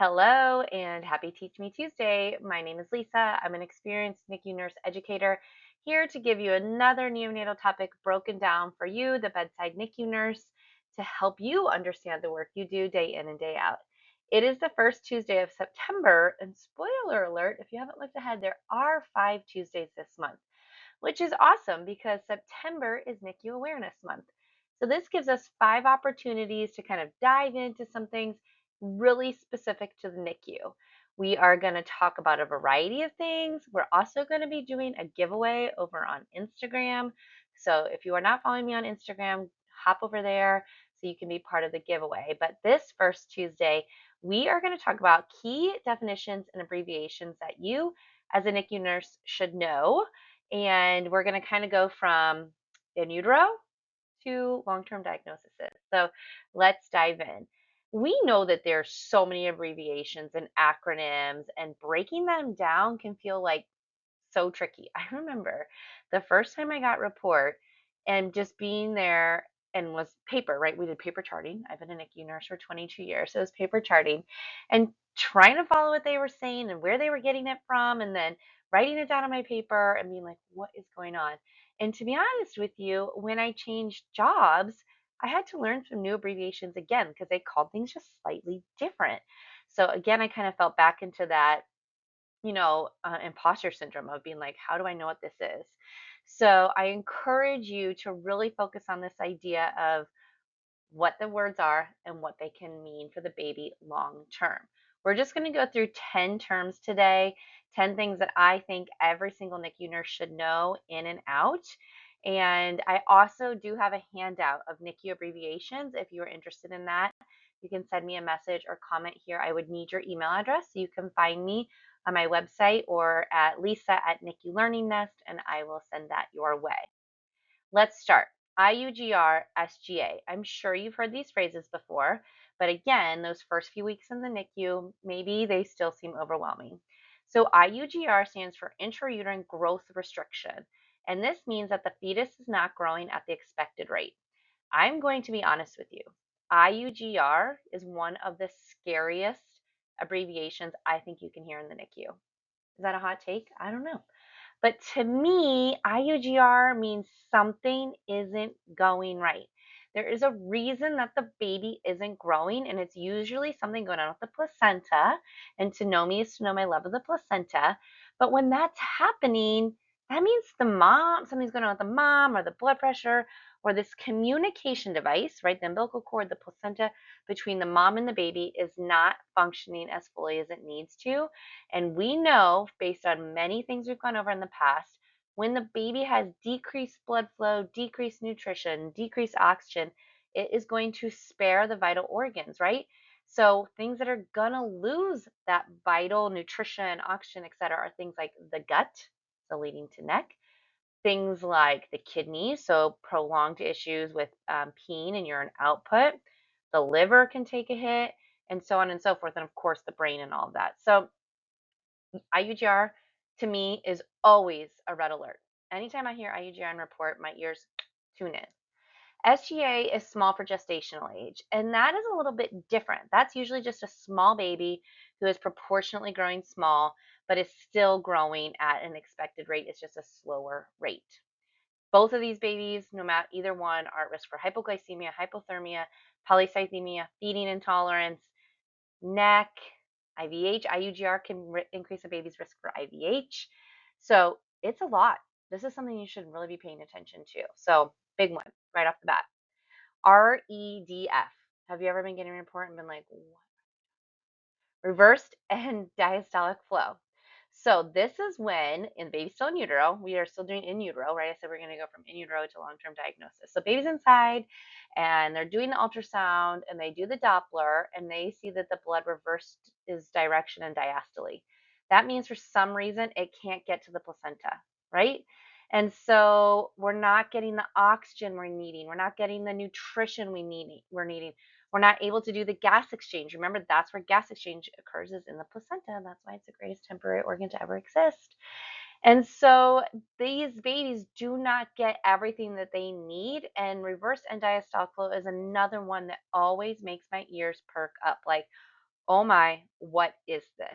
Hello and happy Teach Me Tuesday. My name is Lisa. I'm an experienced NICU nurse educator here to give you another neonatal topic broken down for you, the bedside NICU nurse, to help you understand the work you do day in and day out. It is the first Tuesday of September, and spoiler alert, if you haven't looked ahead, there are 5 Tuesdays this month, which is awesome because September is NICU Awareness Month. So this gives us 5 opportunities to kind of dive into some things really specific to the NICU. We are going to talk about a variety of things. We're also going to be doing a giveaway over on Instagram. So if you are not following me on Instagram, hop over there so you can be part of the giveaway. But this first Tuesday, we are going to talk about key definitions and abbreviations that you as a NICU nurse should know, and we're going to kind of go from in utero to long-term diagnoses. So let's dive in. We know that there's so many abbreviations and acronyms, and breaking them down can feel like so tricky. I remember the first time I got report and just being there and was paper, right? We did paper charting. I've been a NICU nurse for 22 years. So it was paper charting and trying to follow what they were saying and where they were getting it from, and then writing it down on my paper and being like, what is going on? And to be honest with you, when I changed jobs, I had to learn some new abbreviations again because they called things just slightly different. So again, I kind of fell back into that imposter syndrome of being like, how do I know what this is? So I encourage you to really focus on this idea of what the words are and what they can mean for the baby long term. We're just going to go through 10 terms today, 10 things that I think every single NICU nurse should know in and out. And I also do have a handout of NICU abbreviations. If you're interested in that, you can send me a message or comment here. I would need your email address. So you can find me on my website or at Lisa at NICU Learning Nest, and I will send that your way. Let's start. IUGR, SGA. I'm sure you've heard these phrases before, but again, those first few weeks in the NICU, maybe they still seem overwhelming. So IUGR stands for intrauterine growth restriction, and this means that the fetus is not growing at the expected rate. I'm going to be honest with you. IUGR is one of the scariest abbreviations I think you can hear in the NICU. Is that a hot take? I don't know. But to me, IUGR means something isn't going right. There is a reason that the baby isn't growing, and it's usually something going on with the placenta. And to know me is to know my love of the placenta. But when that's happening, that means something's going on with the mom or the blood pressure or this communication device, right? The umbilical cord, the placenta between the mom and the baby is not functioning as fully as it needs to. And we know, based on many things we've gone over in the past, when the baby has decreased blood flow, decreased nutrition, decreased oxygen, it is going to spare the vital organs, right? So things that are going to lose that vital nutrition, oxygen, etc., are things like the gut, so leading to neck, things like the kidneys, so prolonged issues with peeing and urine output, the liver can take a hit, and so on and so forth, and of course the brain and all of that. So IUGR to me is always a red alert. Anytime I hear IUGR and report, my ears tune in. SGA is small for gestational age, and that is a little bit different. That's usually just a small baby who is proportionately growing small, but is still growing at an expected rate. It's just a slower rate. Both of these babies, no matter either one, are at risk for hypoglycemia, hypothermia, polycythemia, feeding intolerance, neck, IVH. IUGR can increase a baby's risk for IVH. So it's a lot. This is something you should really be paying attention to. So big one right off the bat. REDF. Have you ever been getting a report and been like, what? Reversed and diastolic flow. So this is when, in baby's still in utero, we are still doing in utero, right? I said we're going to go from in utero to long-term diagnosis. So baby's inside and they're doing the ultrasound and they do the Doppler and they see that the blood reversed is direction and diastole. That means for some reason it can't get to the placenta, right? And so we're not getting the oxygen we're needing. We're not getting the nutrition we're needing. We're not able to do the gas exchange. Remember, that's where gas exchange occurs is in the placenta. That's why it's the greatest temporary organ to ever exist. And so these babies do not get everything that they need. And reverse end diastolic flow is another one that always makes my ears perk up. Like, oh my, what is this?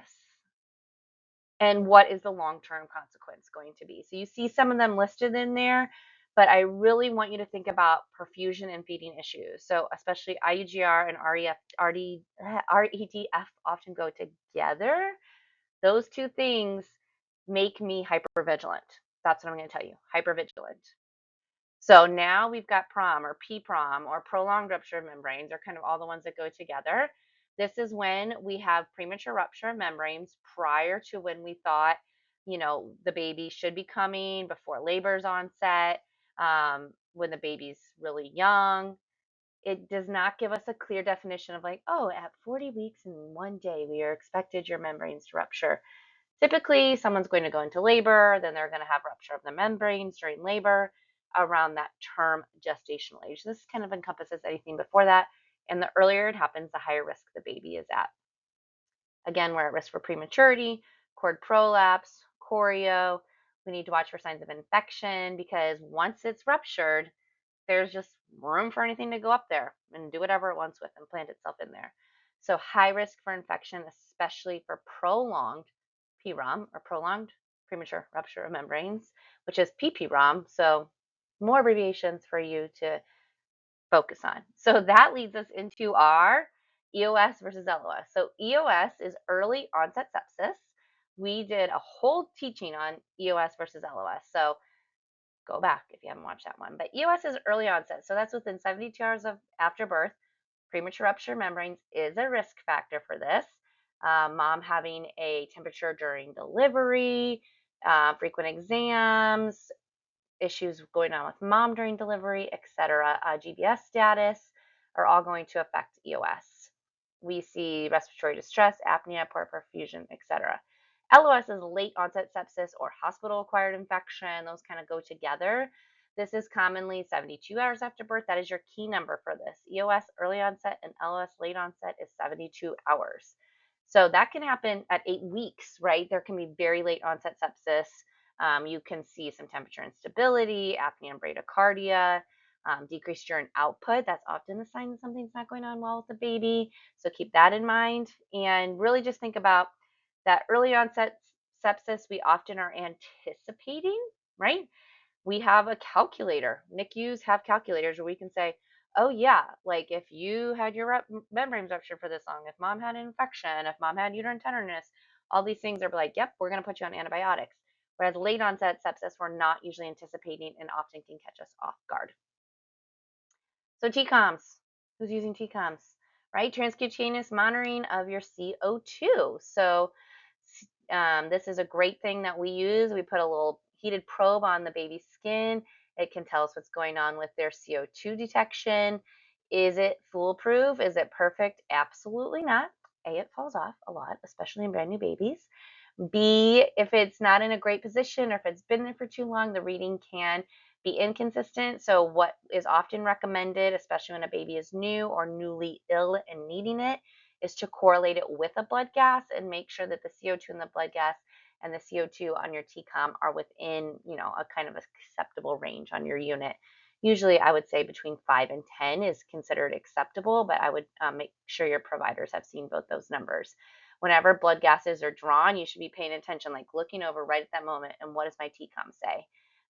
And what is the long-term consequence going to be? So you see some of them listed in there, but I really want you to think about perfusion and feeding issues. So especially IUGR and REDF often go together. Those two things make me hypervigilant. That's what I'm going to tell you. Hypervigilant. So now we've got PROM or PPROM or prolonged rupture of membranes are kind of all the ones that go together. This is when we have premature rupture of membranes prior to when we thought, the baby should be coming before labor's onset, when the baby's really young. It does not give us a clear definition of like, oh, at 40 weeks and 1 day, we are expected your membranes to rupture. Typically, someone's going to go into labor, then they're going to have rupture of the membranes during labor around that term gestational age. This kind of encompasses anything before that. And the earlier it happens, the higher risk the baby is at. Again, we're at risk for prematurity, cord prolapse, choreo. We need to watch for signs of infection because once it's ruptured, there's just room for anything to go up there and do whatever it wants with and plant itself in there. So high risk for infection, especially for prolonged PROM or prolonged premature rupture of membranes, which is PPROM. So more abbreviations for you to focus on. So that leads us into our EOS versus LOS. So EOS is early onset sepsis. We did a whole teaching on EOS versus LOS. So go back if you haven't watched that one. But EOS is early onset. So that's within 72 hours of after birth. Premature rupture membranes is a risk factor for this. Mom having a temperature during delivery, frequent exams, issues going on with mom during delivery, etc., GBS status are all going to affect EOS. We see respiratory distress, apnea, poor perfusion, etc. LOS is late onset sepsis or hospital acquired infection. Those kind of go together. This is commonly 72 hours after birth. That is your key number for this. EOS early onset and LOS late onset is 72 hours. So that can happen at 8 weeks, right? There can be very late onset sepsis. You can see some temperature instability, apnea and bradycardia, decreased urine output. That's often a sign that something's not going on well with the baby. So keep that in mind and really just think about that early onset sepsis we often are anticipating, right? We have a calculator. NICUs have calculators where we can say, oh, yeah, like if you had your membranes ruptured for this long, if mom had an infection, if mom had uterine tenderness, all these things are like, yep, we're going to put you on antibiotics. Whereas late onset sepsis, we're not usually anticipating and often can catch us off guard. So TCOMs, who's using TCOMs, right? Transcutaneous monitoring of your CO2. So this is a great thing that we use. We put a little heated probe on the baby's skin. It can tell us what's going on with their CO2 detection. Is it foolproof? Is it perfect? Absolutely not. A, it falls off a lot, especially in brand new babies. B, if it's not in a great position or if it's been there for too long, the reading can be inconsistent. So what is often recommended, especially when a baby is new or newly ill and needing it, is to correlate it with a blood gas and make sure that the CO2 in the blood gas and the CO2 on your TCOM are within, a kind of acceptable range on your unit. Usually I would say between 5 and 10 is considered acceptable, but I would make sure your providers have seen both those numbers. Whenever blood gases are drawn, you should be paying attention, like looking over right at that moment, and what does my TCOM say?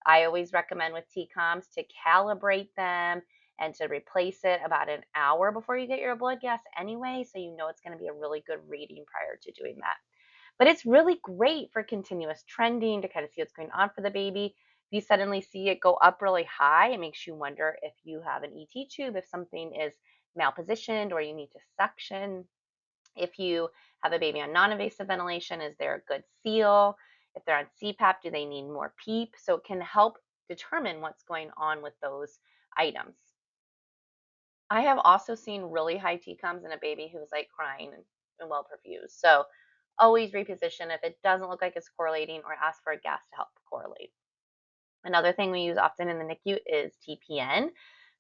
I always recommend with TCOMs to calibrate them and to replace it about an hour before you get your blood gas anyway, so you know it's going to be a really good reading prior to doing that. But it's really great for continuous trending to kind of see what's going on for the baby. If you suddenly see it go up really high, it makes you wonder if you have an ET tube, if something is malpositioned or you need to suction. If you have a baby on non-invasive ventilation, is there a good seal? If they're on CPAP, do they need more PEEP? So it can help determine what's going on with those items. I have also seen really high TCOMs in a baby who's like crying and well perfused. So always reposition if it doesn't look like it's correlating or ask for a gas to help correlate. Another thing we use often in the NICU is TPN.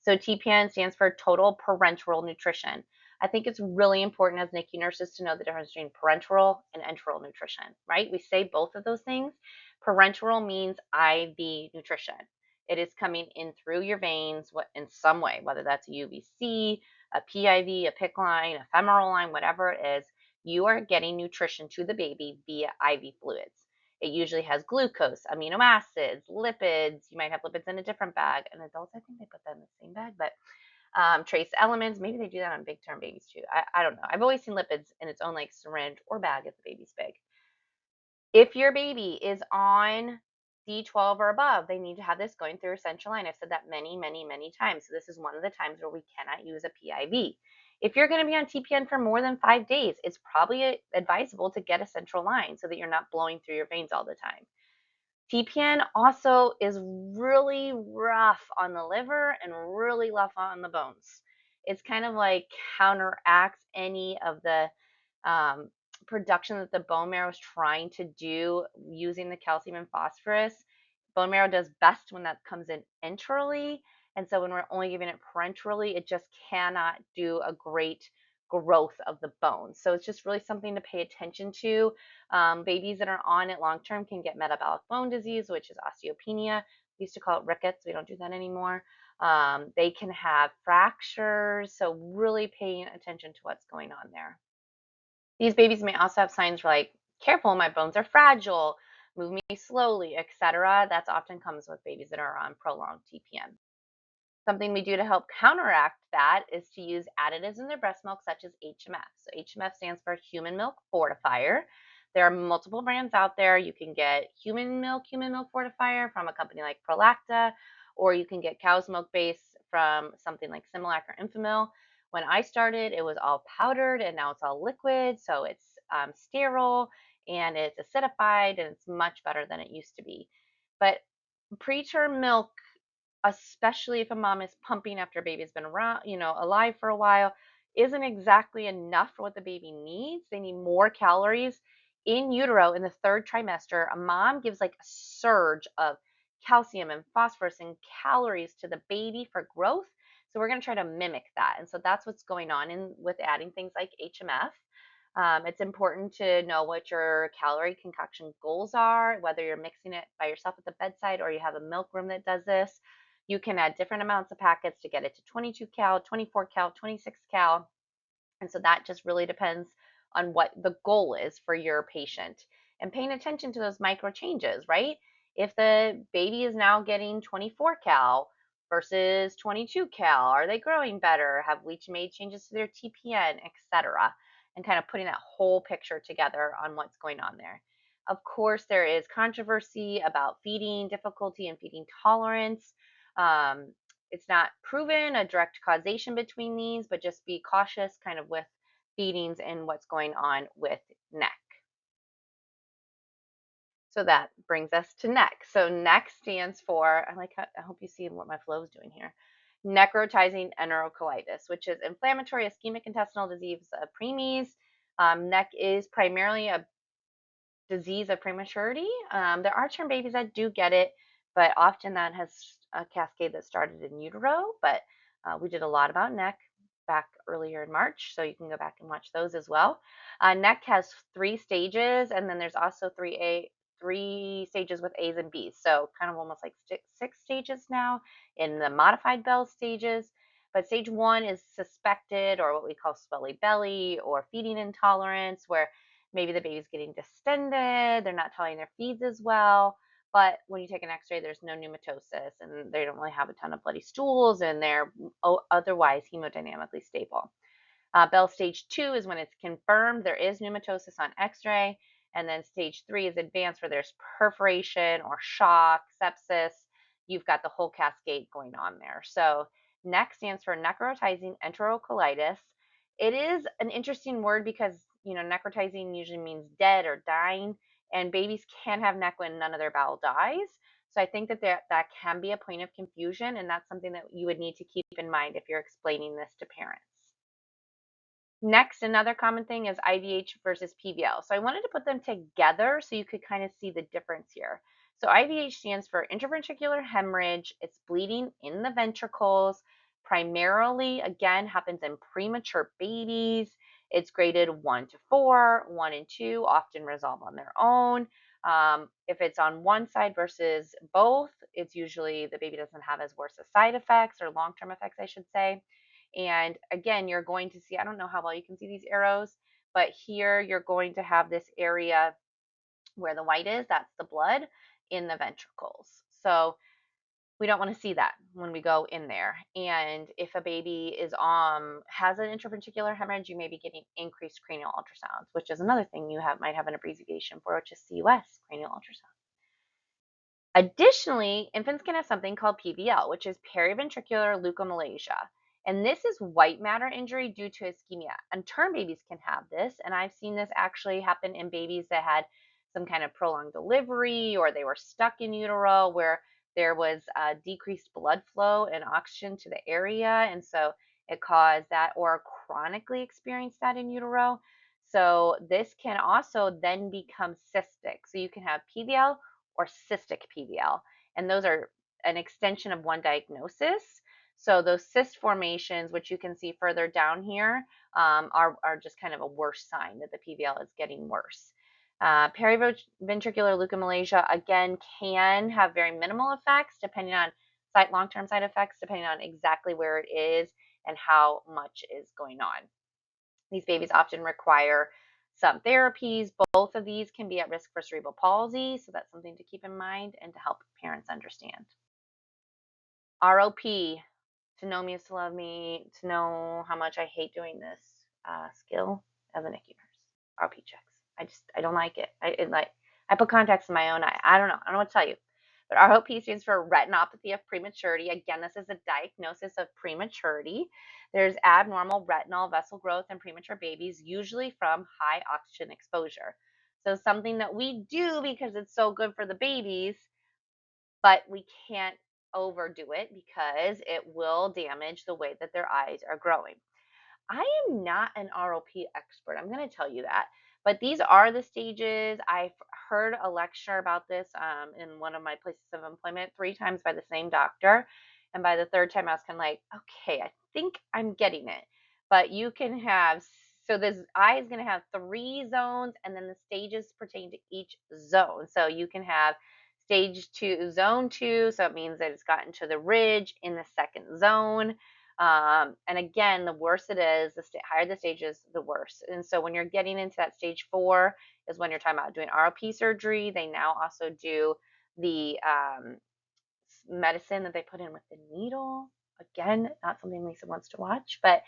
So TPN stands for total parenteral nutrition. I think it's really important as NICU nurses to know the difference between parenteral and enteral nutrition, right? We say both of those things. Parenteral means IV nutrition. It is coming in through your veins in some way, whether that's a UVC, a PIV, a PICC line, a femoral line, whatever it is. you are getting nutrition to the baby via IV fluids. It usually has glucose, amino acids, lipids. You might have lipids in a different bag. And adults, I think they put that in the same bag, but trace elements. Maybe they do that on big term babies too. I don't know. I've always seen lipids in its own like syringe or bag if the baby's big. If your baby is on D12 or above, they need to have this going through a central line. I've said that many, many, many times. So this is one of the times where we cannot use a PIV. If you're going to be on TPN for more than 5 days, it's probably advisable to get a central line so that you're not blowing through your veins all the time. TPN also is really rough on the liver and really rough on the bones. It's kind of like counteracts any of the um, production that the bone marrow is trying to do using the calcium and phosphorus. Bone marrow does best when that comes in enterally. And so when we're only giving it parenterally, it just cannot do a great growth of the bone. So it's just really something to pay attention to. Babies that are on it long term can get metabolic bone disease, which is osteopenia. We used to call it rickets. We don't do that anymore. They can have fractures. So really paying attention to what's going on there. These babies may also have signs like, careful, my bones are fragile, move me slowly, etc. That's often comes with babies that are on prolonged TPN. Something we do to help counteract that is to use additives in their breast milk, such as HMF. So HMF stands for Human Milk Fortifier. There are multiple brands out there. You can get human milk fortifier from a company like Prolacta, or you can get cow's milk base from something like Similac or Enfamil. When I started, it was all powdered, and now it's all liquid. So it's sterile and it's acidified, and it's much better than it used to be. But preterm milk, especially if a mom is pumping after a baby's been around, alive for a while, isn't exactly enough for what the baby needs. They need more calories. In utero, in the third trimester, a mom gives like a surge of calcium and phosphorus and calories to the baby for growth. So we're going to try to mimic that. And so that's what's going on with adding things like HMF. It's important to know what your calorie concoction goals are, whether you're mixing it by yourself at the bedside or you have a milk room that does this. You can add different amounts of packets to get it to 22 cal, 24 cal, 26 cal. And so that just really depends on what the goal is for your patient and paying attention to those micro changes, right? If the baby is now getting 24 cal versus 22 cal, are they growing better? Have we made changes to their TPN, etc.? And kind of putting that whole picture together on what's going on there. Of course, there is controversy about feeding difficulty and feeding tolerance. Um, it's not proven a direct causation between these, but just be cautious kind of with feedings and what's going on with neck. So that brings us to neck. So neck stands for, I hope you see what my flow is doing here. Necrotizing enterocolitis, which is inflammatory ischemic intestinal disease of preemies. Neck is primarily a disease of prematurity. There are term babies that do get it, but often that has a cascade that started in utero. But we did a lot about neck back earlier in March, so you can go back and watch those as well. Neck has 3 stages, and then there's also three stages with A's and B's, so kind of almost like 6 stages now in the modified Bell stages. But stage 1 is suspected, or what we call swelly belly or feeding intolerance, where maybe the baby's getting distended, they're not tolerate their feeds as well. But when you take an x-ray, there's no pneumatosis and they don't really have a ton of bloody stools and they're otherwise hemodynamically stable. Bell stage 2 is when it's confirmed there is pneumatosis on x-ray. And then stage 3 is advanced where there's perforation or shock, sepsis. You've got the whole cascade going on there. So NEC stands for necrotizing enterocolitis. It is an interesting word because, necrotizing usually means dead or dying, and babies can have neck when none of their bowel dies. So I think that can be a point of confusion, and that's something that you would need to keep in mind if you're explaining this to parents. Next, another common thing is IVH versus PVL. So I wanted to put them together so you could kind of see the difference here. So IVH stands for intraventricular hemorrhage. It's bleeding in the ventricles. Primarily, again, happens in premature babies. It's graded 1 to 4, 1 and 2 often resolve on their own. If it's on one side versus both, it's usually the baby doesn't have as worse of side effects or long-term effects, I should say. And again, you're going to see, I don't know how well you can see these arrows, but here you're going to have this area where the white is, that's the blood in the ventricles. So we don't want to see that when we go in there. And if a baby is has an intraventricular hemorrhage, you may be getting increased cranial ultrasounds, which is another thing you might have an abbreviation for, which is CUS, cranial ultrasound. Additionally, infants can have something called PVL, which is periventricular leukomalacia. And this is white matter injury due to ischemia. And term babies can have this. And I've seen this actually happen in babies that had some kind of prolonged delivery or they were stuck in utero where there was decreased blood flow and oxygen to the area. And so it caused that, or chronically experienced that in utero. So this can also then become cystic. So you can have PVL or cystic PVL. And those are an extension of one diagnosis. So those cyst formations, which you can see further down here, are just kind of a worse sign that the PVL is getting worse. Periventricular leukomalacia, again, can have very minimal effects depending on long-term side effects, depending on exactly where it is and how much is going on. These babies often require some therapies. Both of these can be at risk for cerebral palsy, so that's something to keep in mind and to help parents understand. ROP, to know me is to love me, to know how much I hate doing this skill as a NICU nurse. ROP checks. I don't like it. I put contacts in my own eye. I don't know what to tell you. But ROP stands for retinopathy of prematurity. Again, this is a diagnosis of prematurity. There's abnormal retinal vessel growth in premature babies, usually from high oxygen exposure. So something that we do because it's so good for the babies, but we can't overdo it because it will damage the way that their eyes are growing. I am not an ROP expert. I'm going to tell you that. But these are the stages. I've heard a lecture about this in one of my places of employment 3 times by the same doctor. And by the third time, I was kind of like, okay, I think I'm getting it. But you can have, so this eye is going to have 3 zones, and then the stages pertain to each zone. So you can have stage 2, zone 2. So it means that it's gotten to the ridge in the second zone. And again, the worse it is, the higher the stages, the worse. And so when you're getting into that stage 4 is when you're talking about doing ROP surgery. They now also do the medicine that they put in with the needle. Again, not something Lisa wants to watch, but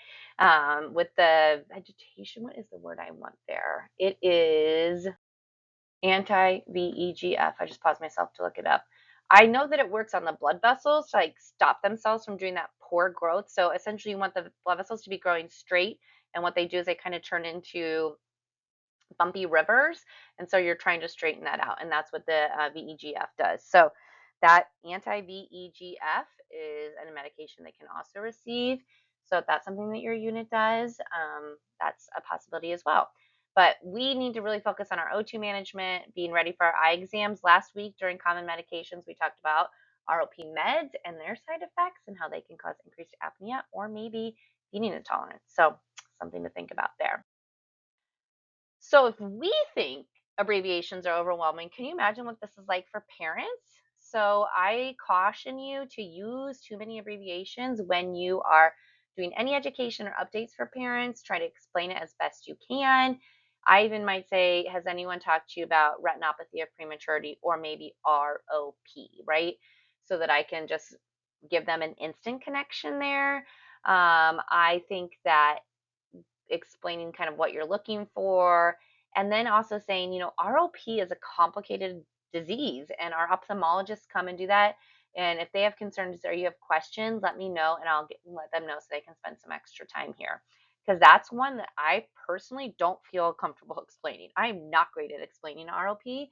with the vegetation, what is the word I want there? It is anti-VEGF. I just paused myself to look it up. I know that it works on the blood vessels to like stop themselves from doing that poor growth. So essentially you want the blood vessels to be growing straight. And what they do is they kind of turn into bumpy rivers. And so you're trying to straighten that out. And that's what the VEGF does. So that anti-VEGF is a medication they can also receive. So if that's something that your unit does, that's a possibility as well. But we need to really focus on our O2 management, being ready for our eye exams. Last week during common medications, we talked about ROP meds and their side effects and how they can cause increased apnea or maybe feeding intolerance. So something to think about there. So if we think abbreviations are overwhelming, can you imagine what this is like for parents? So I caution you to use too many abbreviations when you are doing any education or updates for parents. Try to explain it as best you can. I even might say, has anyone talked to you about retinopathy of prematurity or maybe ROP, right? So that I can just give them an instant connection there. I think that explaining kind of what you're looking for, and then also saying, ROP is a complicated disease, and our ophthalmologists come and do that. And if they have concerns or you have questions, let me know, and I'll let them know so they can spend some extra time here. Because that's one that I personally don't feel comfortable explaining. I'm not great at explaining ROP.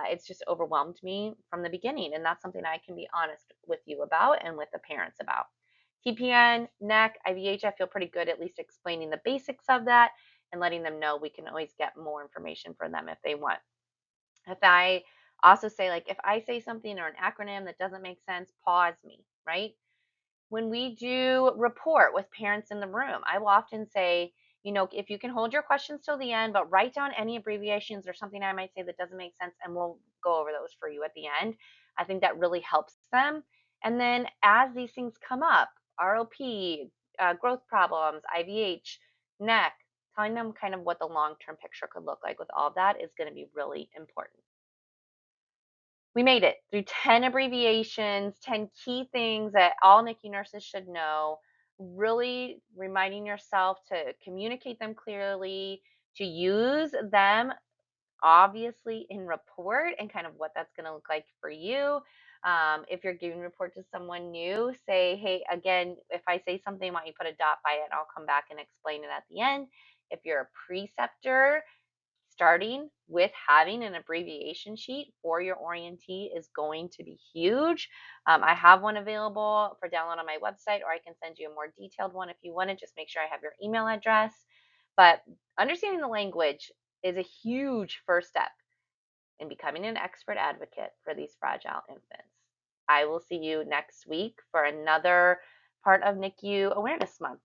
It's just overwhelmed me from the beginning, and that's something I can be honest with you about and with the parents about. TPN, neck, IVH, I feel pretty good at least explaining the basics of that and letting them know we can always get more information for them if they want. If I also say, like, if I say something or an acronym that doesn't make sense, pause me, right? When we do report with parents in the room, I will often say, if you can hold your questions till the end, but write down any abbreviations or something I might say that doesn't make sense, and we'll go over those for you at the end. I think that really helps them. And then as these things come up, ROP, growth problems, IVH, neck, telling them kind of what the long-term picture could look like with all of that is going to be really important. We made it through 10 abbreviations, 10 key things that all NICU nurses should know, really reminding yourself to communicate them clearly, to use them obviously in report and kind of what that's going to look like for you. If you're giving report to someone new, say, hey, again, if I say something, why don't you put a dot by it and I'll come back and explain it at the end. If you're a preceptor, starting with having an abbreviation sheet for your orientee is going to be huge. I have one available for download on my website, or I can send you a more detailed one if you want to. Just make sure I have your email address. But understanding the language is a huge first step in becoming an expert advocate for these fragile infants. I will see you next week for another part of NICU Awareness Month.